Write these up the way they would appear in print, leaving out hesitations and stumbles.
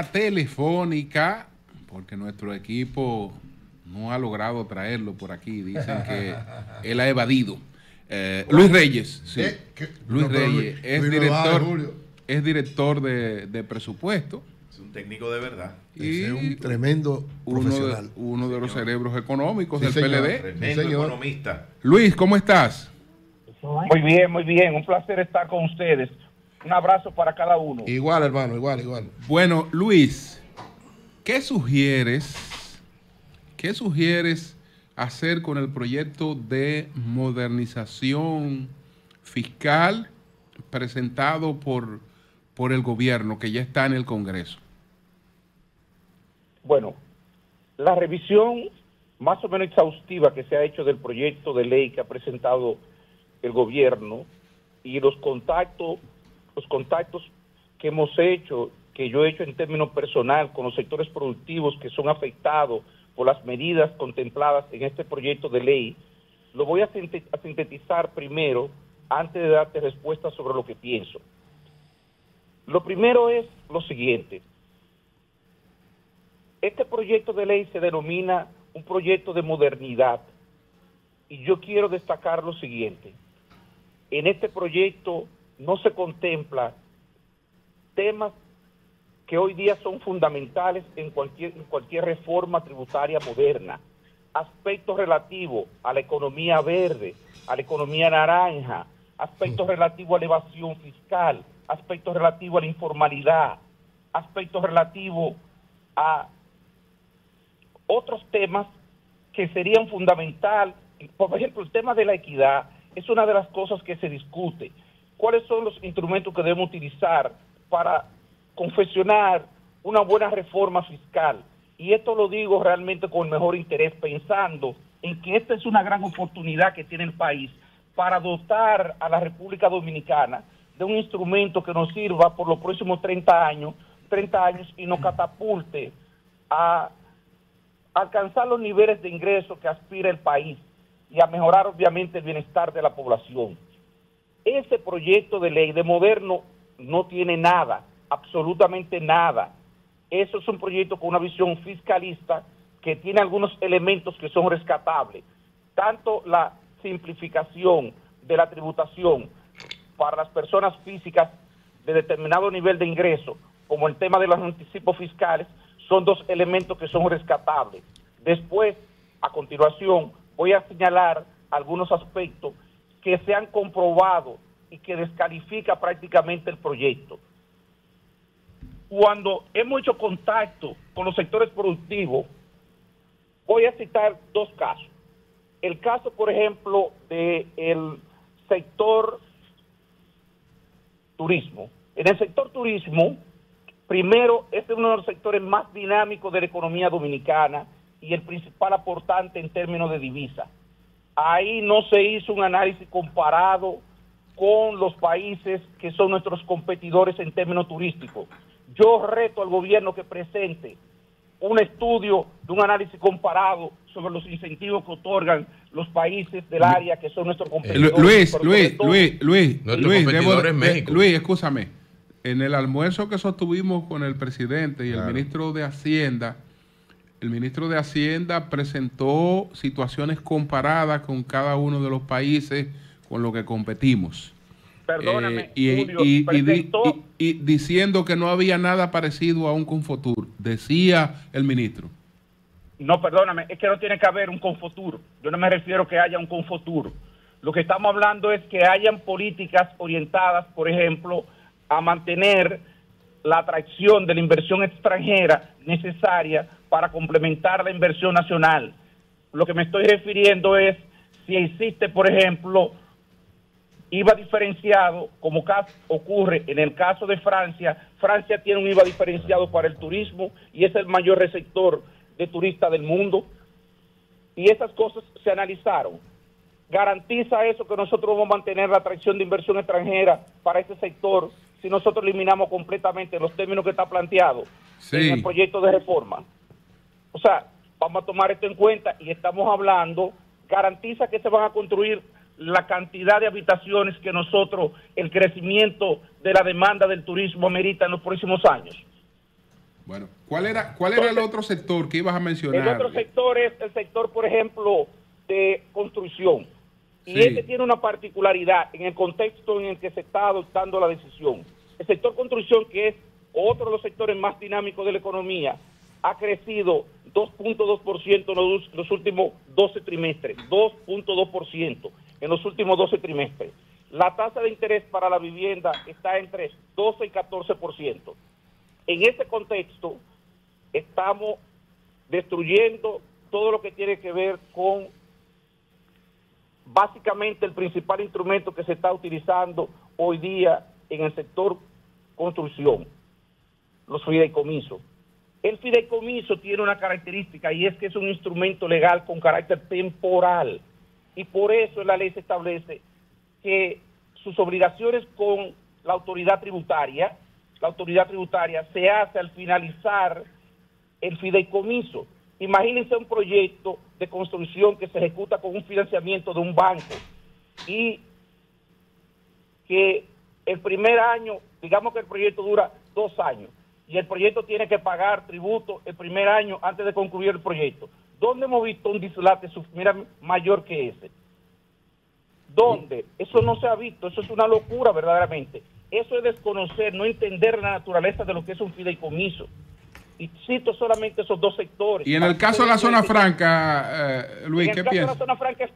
vía telefónica, porque nuestro equipo no ha logrado traerlo por aquí. Dicen que él ha evadido. Luis Reyes, sí. Luis Reyes es director de presupuesto. Es un técnico de verdad. Y es un tremendo profesional. Uno de los cerebros económicos del señor. PLD. Tremendo economista. Luis, ¿cómo estás? Muy bien, muy bien. Un placer estar con ustedes. Un abrazo para cada uno. Igual, hermano, igual. Bueno, Luis, ¿qué sugieres hacer con el proyecto de modernización fiscal presentado por el gobierno que ya está en el Congreso? Bueno, la revisión más o menos exhaustiva que se ha hecho del proyecto de ley que ha presentado el gobierno y los contactos que hemos hecho, que yo he hecho en términos personal con los sectores productivos que son afectados por las medidas contempladas en este proyecto de ley, lo voy a sintetizar primero antes de darte respuesta sobre lo que pienso. Lo primero es lo siguiente. Este proyecto de ley se denomina un proyecto de modernidad y yo quiero destacar lo siguiente. En este proyecto no se contempla temas que hoy día son fundamentales en cualquier reforma tributaria moderna, aspectos relativos a la economía verde, a la economía naranja, aspectos relativos a la evasión fiscal, aspectos relativos a la informalidad, aspectos relativos a otros temas que serían fundamentales. Por ejemplo, el tema de la equidad es una de las cosas que se discute. ¿Cuáles son los instrumentos que debemos utilizar para confeccionar una buena reforma fiscal? Y esto lo digo realmente con el mejor interés, pensando en que esta es una gran oportunidad que tiene el país para dotar a la República Dominicana de un instrumento que nos sirva por los próximos 30 años y nos catapulte a alcanzar los niveles de ingresos que aspira el país y a mejorar obviamente el bienestar de la población. Ese proyecto de ley de moderno no tiene nada, absolutamente nada. Eso es un proyecto con una visión fiscalista que tiene algunos elementos que son rescatables. Tanto la simplificación de la tributación para las personas físicas de determinado nivel de ingreso, como el tema de los anticipos fiscales, son dos elementos que son rescatables. Después, a continuación, voy a señalar algunos aspectos que se han comprobado y que descalifica prácticamente el proyecto. Cuando hemos hecho contacto con los sectores productivos, voy a citar dos casos. El caso, por ejemplo, del sector turismo. En el sector turismo, primero, este es uno de los sectores más dinámicos de la economía dominicana y el principal aportante en términos de divisa. Ahí no se hizo un análisis comparado con los países que son nuestros competidores en términos turísticos. Yo reto al gobierno que presente un estudio de un análisis comparado sobre los incentivos que otorgan los países del área que son nuestros competidores. Luis, escúchame. En el almuerzo que sostuvimos con el presidente y el ministro de Hacienda, presentó situaciones comparadas con cada uno de los países con los que competimos. Perdóname, y diciendo que no había nada parecido a un Confotur, decía el ministro. No, perdóname, es que no tiene que haber un Confotur. Yo no me refiero a que haya un Confotur. Lo que estamos hablando es que hayan políticas orientadas, por ejemplo, a mantener la atracción de la inversión extranjera necesaria para complementar la inversión nacional. Lo que me estoy refiriendo es si existe, por ejemplo, IVA diferenciado, como ocurre en el caso de Francia. Francia tiene un IVA diferenciado para el turismo y es el mayor receptor de turistas del mundo. Y esas cosas se analizaron. ¿Garantiza eso que nosotros vamos a mantener la atracción de inversión extranjera para ese sector si nosotros eliminamos completamente los términos que está planteado en el proyecto de reforma? O sea, vamos a tomar esto en cuenta y estamos hablando, garantiza que se van a construir la cantidad de habitaciones que nosotros, el crecimiento de la demanda del turismo amerita en los próximos años. Bueno, ¿cuál era el otro sector que ibas a mencionar? El otro sector es el sector, por ejemplo, de construcción. Y Sí. este tiene una particularidad en el contexto en el que se está adoptando la decisión. El sector construcción, que es otro de los sectores más dinámicos de la economía, ha crecido 2.2% en los últimos 12 trimestres. 2.2% en los últimos 12 trimestres. La tasa de interés para la vivienda está entre 12 y 14%. En este contexto, estamos destruyendo todo lo que tiene que ver con básicamente el principal instrumento que se está utilizando hoy día en el sector construcción, los fideicomisos. El fideicomiso tiene una característica y es que es un instrumento legal con carácter temporal y por eso la ley se establece que sus obligaciones con la autoridad tributaria se hace al finalizar el fideicomiso. Imagínense un proyecto de construcción que se ejecuta con un financiamiento de un banco y que el primer año, digamos que el proyecto dura 2 años y el proyecto tiene que pagar tributo el primer año antes de concluir el proyecto. ¿Dónde hemos visto un dislate mayor que ese? ¿Dónde? Eso no se ha visto, eso es una locura verdaderamente. Eso es desconocer, no entender la naturaleza de lo que es un fideicomiso. Y cito solamente esos dos sectores. Y en el caso de la zona franca, Luis, ¿qué piensas? En el caso de la zona franca es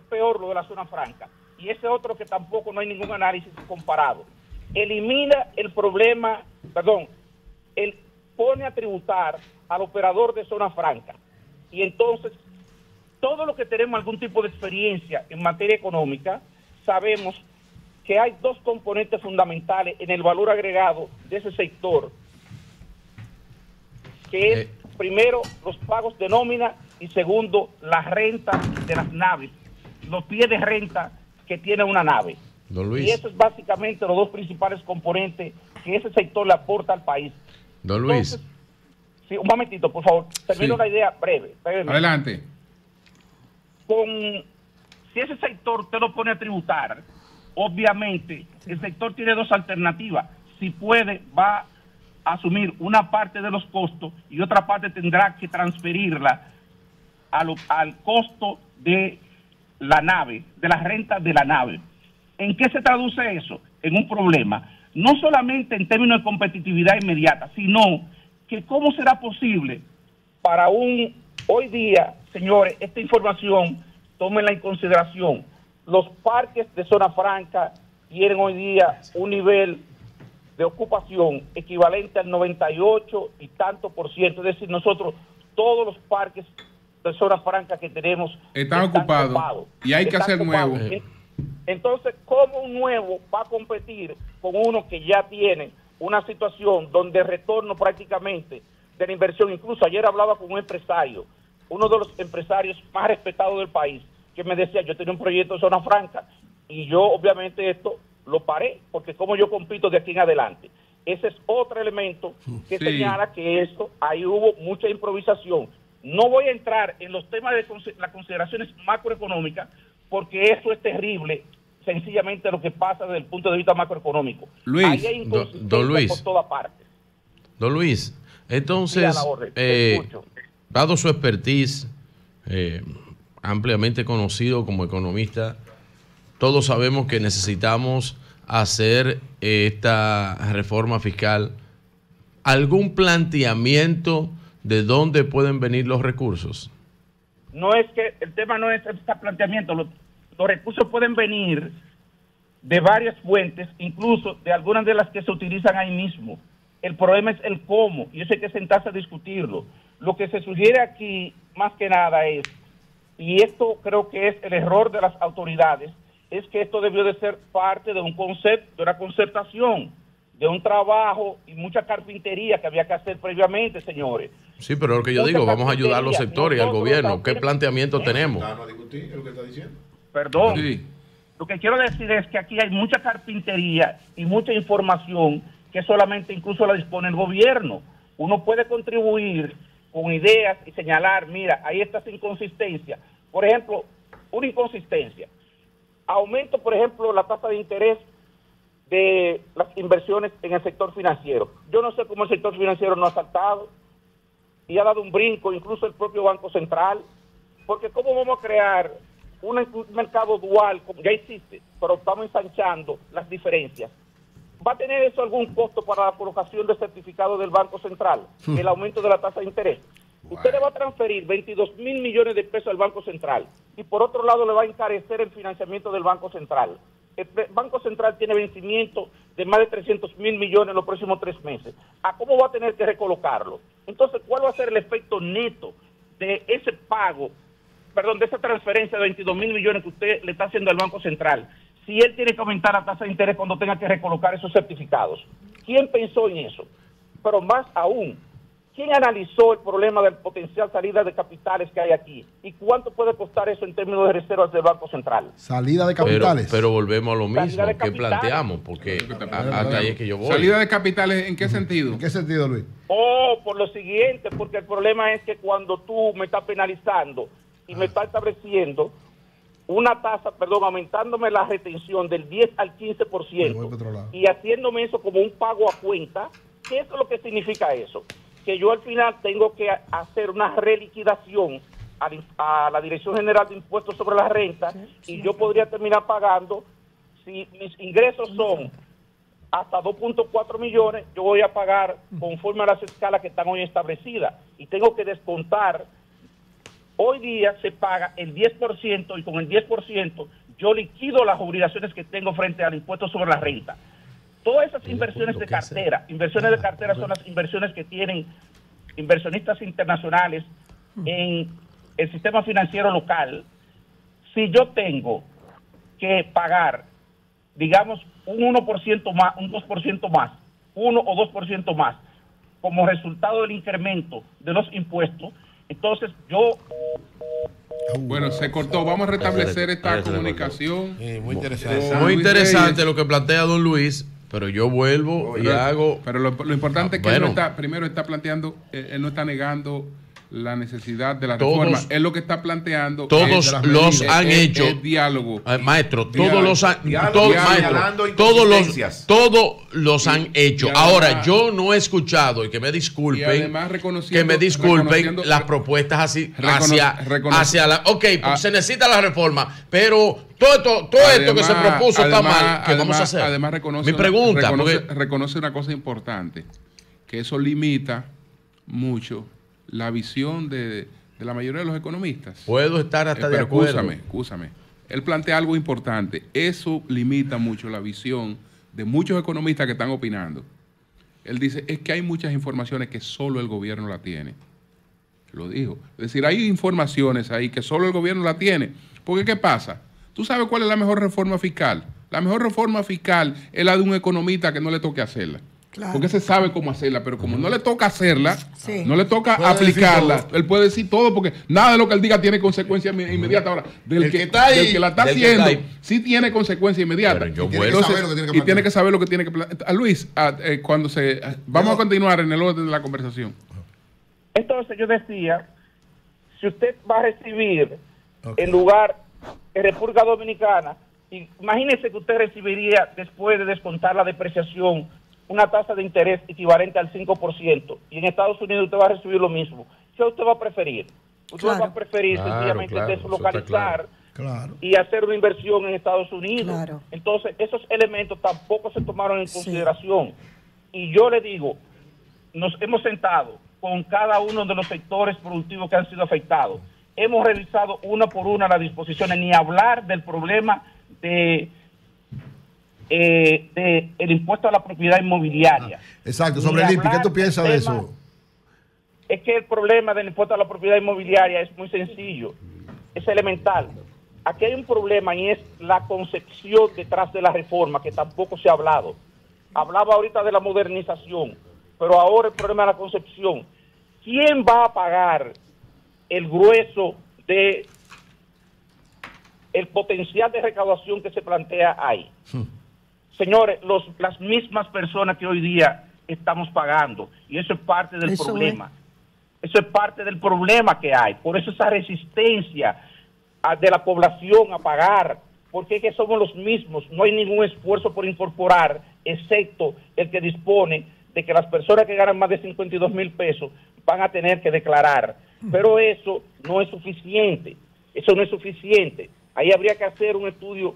peor lo de la zona franca. Y ese otro que tampoco no hay ningún análisis comparado. Elimina el problema, él pone a tributar al operador de zona franca. Y entonces, todo lo que tenemos algún tipo de experiencia en materia económica, sabemos que hay 2 componentes fundamentales en el valor agregado de ese sector, que es, primero, los pagos de nómina y segundo, la renta de las naves, los pies de renta que tiene una nave. Don Luis. Y eso es básicamente los 2 principales componentes que ese sector le aporta al país. Don Luis. Entonces, sí, un momentito, por favor. Termino la idea brevemente. Adelante. Si ese sector usted lo pone a tributar, obviamente el sector tiene 2 alternativas. Si puede, va a asumir una parte de los costos y otra parte tendrá que transferirla al costo de la nave, de la renta de la nave. ¿En qué se traduce eso? En un problema, no solamente en términos de competitividad inmediata, sino que cómo será posible para hoy día, señores, esta información, tómenla en consideración. Los parques de zona franca tienen hoy día un nivel de ocupación equivalente al 98 y tanto %. Es decir, nosotros, todos los parques de zona franca que tenemos están ocupados y hay que hacer nuevos. Entonces, ¿cómo un nuevo va a competir con uno que ya tiene una situación donde el retorno prácticamente de la inversión? Incluso ayer hablaba con un empresario, uno de los empresarios más respetados del país, que me decía, yo tenía un proyecto de zona franca y yo obviamente esto lo paré, porque como yo compito de aquí en adelante. Ese es otro elemento que señala que esto, ahí hubo mucha improvisación. No voy a entrar en los temas de las consideraciones macroeconómicas, porque eso es terrible, sencillamente lo que pasa desde el punto de vista macroeconómico. Luis, ahí hay don Luis, por toda parte. Don Luis, entonces, dado su expertise, ampliamente conocido como economista, todos sabemos que necesitamos hacer esta reforma fiscal. ¿Algún planteamiento de dónde pueden venir los recursos? No es que el tema no es este planteamiento, los recursos pueden venir de varias fuentes, incluso de algunas de las que se utilizan ahí mismo. El problema es el cómo, y eso hay que sentarse a discutirlo. Lo que se sugiere aquí, más que nada, es, y esto creo que es el error de las autoridades, es que esto debió de ser parte de un concepto, de una concertación, de un trabajo y mucha carpintería que había que hacer previamente, señores. Sí, pero lo que yo digo, vamos a ayudar a los sectores y al gobierno. ¿Qué planteamiento tenemos? ¿Vamos a discutir lo que está diciendo? Perdón. Sí. Lo que quiero decir es que aquí hay mucha carpintería y mucha información que solamente incluso la dispone el gobierno. Uno puede contribuir con ideas y señalar, mira, hay estas inconsistencias. Por ejemplo, una inconsistencia. Aumento, por ejemplo, la tasa de interés de las inversiones en el sector financiero. Yo no sé cómo el sector financiero no ha saltado y ha dado un brinco, incluso el propio Banco Central, porque ¿cómo vamos a crear un mercado dual? Ya existe, pero estamos ensanchando las diferencias. ¿Va a tener eso algún costo para la colocación de certificados del Banco Central? El aumento de la tasa de interés. Usted le va a transferir 22.000 millones de pesos al Banco Central y por otro lado le va a encarecer el financiamiento del Banco Central. El Banco Central tiene vencimiento de más de 300.000 millones en los próximos 3 meses. ¿A cómo va a tener que recolocarlo? Entonces, ¿cuál va a ser el efecto neto de ese pago, de esa transferencia de 22.000 millones que usted le está haciendo al Banco Central? Si él tiene que aumentar la tasa de interés cuando tenga que recolocar esos certificados. ¿Quién pensó en eso? Pero más aún, ¿quién analizó el problema del potencial salida de capitales que hay aquí? ¿Y cuánto puede costar eso en términos de reservas del Banco Central? Salida de capitales. Pero volvemos a lo mismo que planteamos, porque hasta ahí es que yo voy. ¿Salida de capitales en qué sentido? ¿En qué sentido, Luis? Por lo siguiente, porque el problema es que cuando tú me estás penalizando y me estás estableciendo una tasa, aumentándome la retención del 10 al 15% y haciéndome eso como un pago a cuenta, ¿qué es lo que significa eso? Que yo al final tengo que hacer una reliquidación a la Dirección General de Impuestos sobre la Renta y yo podría terminar pagando, si mis ingresos son hasta 2.4 millones, yo voy a pagar conforme a las escalas que están hoy establecidas y tengo que descontar. Hoy día se paga el 10% y con el 10% yo liquido las obligaciones que tengo frente al impuesto sobre la renta. Todas esas inversiones de cartera, son las inversiones que tienen inversionistas internacionales en el sistema financiero local. Si yo tengo que pagar, digamos, un 1% más, un 2% más, 1 o 2% más, como resultado del incremento de los impuestos, entonces yo... Bueno, se cortó. Vamos a restablecer esta comunicación. Muy interesante. Muy interesante lo que plantea don Luis, pero yo vuelvo y hago... Pero lo importante es que él no está, primero está planteando, él no está negando la necesidad de la reforma. Él lo que está planteando todos los han hecho el diálogo. Maestro, todos los han hecho. Ahora, yo no he escuchado, y que me disculpen, las propuestas así hacia la... Ok, pues se necesita la reforma, pero todo esto que se propuso está mal. ¿Qué vamos a hacer? Además, reconoce una cosa importante, que eso limita mucho la visión de la mayoría de los economistas. Puedo estar hasta de acuerdo. Escúchame. Él plantea algo importante. Eso limita mucho la visión de muchos economistas que están opinando. Él dice, es que hay muchas informaciones que solo el gobierno la tiene. Lo dijo. Es decir, hay informaciones ahí que solo el gobierno la tiene. Porque, ¿qué pasa? ¿Tú sabes cuál es la mejor reforma fiscal? La mejor reforma fiscal es la de un economista que no le toque hacerla. Claro. Porque se sabe cómo hacerla, pero como no le toca hacerla, no le toca aplicarla, él puede decir todo, porque nada de lo que él diga tiene consecuencia inmediata. Ahora, del que la está haciendo, sí tiene consecuencia inmediata. Tiene que saber lo que tiene que plantear. Luis, vamos a continuar en el orden de la conversación. Entonces yo decía, si usted va a recibir en lugar de República Dominicana, imagínese que usted recibiría, después de descontar la depreciación, una tasa de interés equivalente al 5%, y en Estados Unidos usted va a recibir lo mismo. ¿Qué usted va a preferir? Usted va a preferir sencillamente deslocalizar y hacer una inversión en Estados Unidos. Entonces, esos elementos tampoco se tomaron en consideración. Y yo le digo, nos hemos sentado con cada uno de los sectores productivos que han sido afectados. Hemos revisado una por una las disposiciones, ni hablar del problema de el impuesto a la propiedad inmobiliaria. Exacto, sobre el IPI, ¿qué tú piensas de eso? Es que el problema del impuesto a la propiedad inmobiliaria es muy sencillo, es elemental. Aquí hay un problema y es la concepción detrás de la reforma, que tampoco se ha hablado. Hablaba ahorita de la modernización, pero ahora el problema es la concepción. ¿Quién va a pagar el grueso de el potencial de recaudación que se plantea ahí? Señores, las mismas personas que hoy día estamos pagando, y eso es parte del problema. Eso es parte del problema que hay. Por eso esa resistencia de la población a pagar, porque es que somos los mismos, no hay ningún esfuerzo por incorporar, excepto el que dispone de que las personas que ganan más de 52,000 pesos van a tener que declarar. Pero eso no es suficiente, Ahí habría que hacer un estudio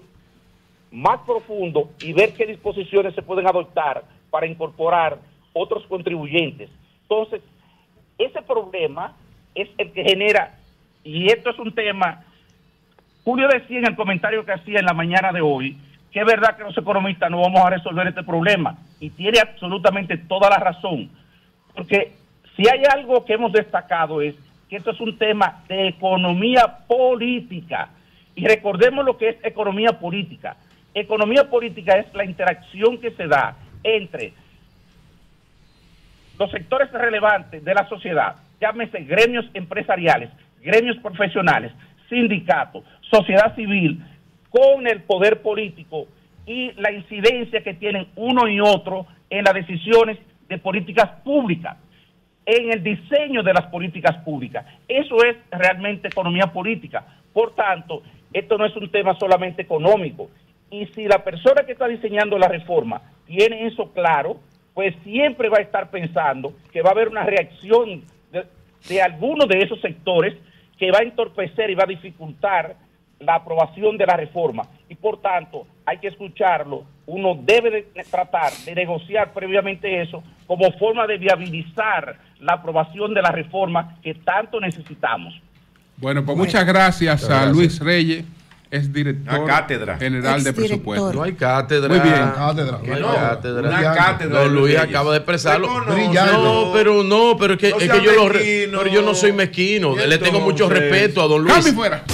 más profundo y ver qué disposiciones se pueden adoptar para incorporar otros contribuyentes. Entonces, ese problema es el que genera, y esto es un tema, Julio decía en el comentario que hacía en la mañana de hoy, que es verdad que los economistas no vamos a resolver este problema, y tiene absolutamente toda la razón, porque si hay algo que hemos destacado es que esto es un tema de economía política, y recordemos lo que es economía política. Economía política es la interacción que se da entre los sectores relevantes de la sociedad, llámese gremios empresariales, gremios profesionales, sindicatos, sociedad civil, con el poder político y la incidencia que tienen uno y otro en las decisiones de políticas públicas, en el diseño de las políticas públicas. Eso es realmente economía política. Por tanto, esto no es un tema solamente económico. Y si la persona que está diseñando la reforma tiene eso claro, pues siempre va a estar pensando que va a haber una reacción de alguno de esos sectores que va a entorpecer y va a dificultar la aprobación de la reforma. Y por tanto, hay que escucharlo. Uno debe de tratar de negociar previamente eso como forma de viabilizar la aprobación de la reforma que tanto necesitamos. Bueno, pues muchas gracias a Luis Reyes, es director general de presupuesto. No hay cátedra. Muy bien. Cátedra. No hay No, cátedra. una cátedra. Don Luis acaba de expresarlo. Brillante. No, pero es que No es sea que yo mezquino. pero yo no soy mezquino. Le tengo mucho Entonces, respeto a don Luis. Cambio fuera.